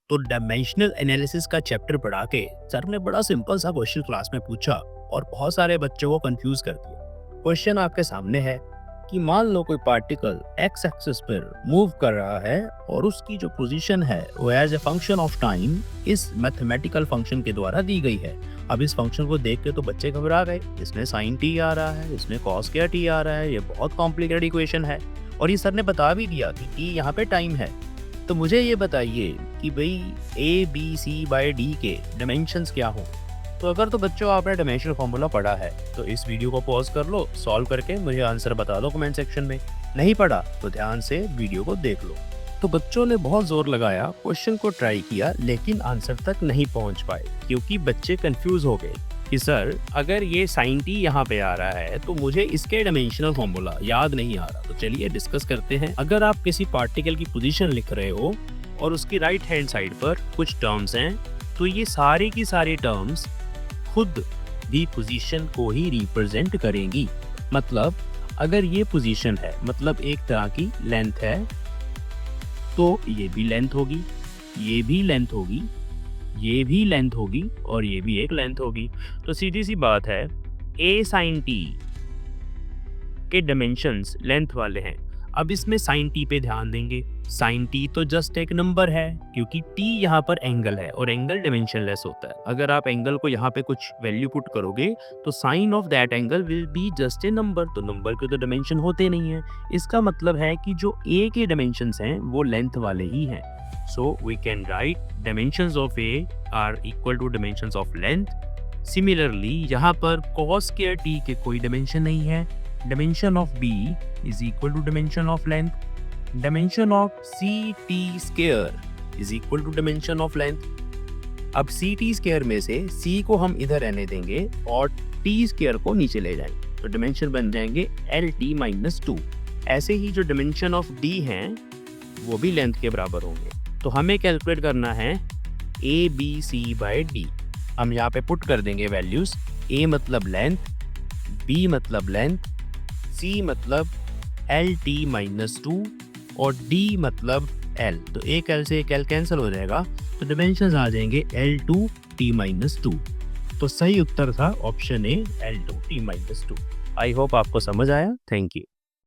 तो dimensional analysis का chapter पढ़ा के सर ने बड़ा सिंपल सा क्वेश्चन क्लास में पूछा और बहुत सारे बच्चों को कंफ्यूज कर दिया। क्वेश्चन आपके सामने है कि मान लो कोई पार्टिकल एक्स एक्सिस पर मूव कर रहा है और उसकी जो पोजीशन है वो as a function of time इस मैथमेटिकल फंक्शन के द्वारा दी गई है। अब इस फंक्शन को देख के तो बच्चे घबरा गए, इसमें साइन टी आ रहा है, इसमें कॉस स्क्वायर टी आ रहा है, ये बहुत कॉम्प्लिकेटेड इक्वेशन है और ये सर ने बता भी दिया कि टी यहाँ पे टाइम है। तो मुझे ये बताइए कि भाई A B C by D के डायमेंशंस क्या हो। तो अगर तो बच्चों आपने डायमेंशनल फॉर्मूला पढ़ा है तो इस वीडियो को पॉज कर लो, सॉल्व करके मुझे आंसर बता दो कमेंट सेक्शन में। नहीं पढ़ा तो ध्यान से वीडियो को देख लो। तो बच्चों ने बहुत जोर लगाया, क्वेश्चन को ट्राई किया, लेकिन आंसर तक नहीं पहुंच पाए क्योंकि बच्चे कंफ्यूज हो गए कि सर अगर ये साइन टी यहाँ पे आ रहा है तो मुझे इसके डायमेंशनल फॉर्मूला याद नहीं आ रहा। तो चलिए डिस्कस करते हैं। अगर आप किसी पार्टिकल की पोजीशन लिख रहे हो और उसकी राइट हैंड साइड पर कुछ टर्म्स हैं तो ये सारी की सारी टर्म्स खुद भी पोजीशन को ही रिप्रेजेंट करेंगी। मतलब अगर ये पोजीशन है मतलब एक तरह की लेंथ है तो ये भी लेंथ होगी, ये भी लेंथ होगी, ये भी लेंथ होगी और ये भी एक लेंथ होगी। तो सीधी सी बात है, ए साइन टी के डायमेंशंस लेंथ वाले हैं। अब इसमें साइन टी पे ध्यान देंगे। साइन टी तो जस्ट एक नंबर है क्योंकि टी यहाँ पर एंगल है और एंगल डायमेंशनलेस होता है। अगर आप एंगल को यहाँ पे कुछ वैल्यू पुट करोगे तो sine of that angle will be just a number. तो नंबर के तो डायमेंशन होते नहीं है। इसका मतलब है कि जो ए के डायमेंशंस हैं वो लेंथ वाले ही हैं। So we can write dimensions of A are equal to dimensions of length. Similarly यहाँ पर cos स्क्वायर टी के कोई डायमेंशन नहीं है। Dimension of b is equal to dimension of length. Dimension of ct square is equal to dimension of length. अब ct square में से c को हम इधर रहने देंगे और t square को नीचे ले जाएंगे तो डिमेंशन बन जाएंगे lt-2। ऐसे ही जो डिमेंशन ऑफ d हैं वो भी लेंथ के बराबर होंगे। तो हमें कैलकुलेट करना है a b c by d। हम यहाँ पे पुट कर देंगे वैल्यूज। a मतलब लेंथ, b मतलब लेंथ, C मतलब LT-2 और D मतलब L। तो एक L से एक L कैंसिल हो जाएगा तो डिमेंशंस आ जाएंगे L2T-2। तो सही उत्तर था option A L2T-2। I hope आपको समझ आया। Thank you.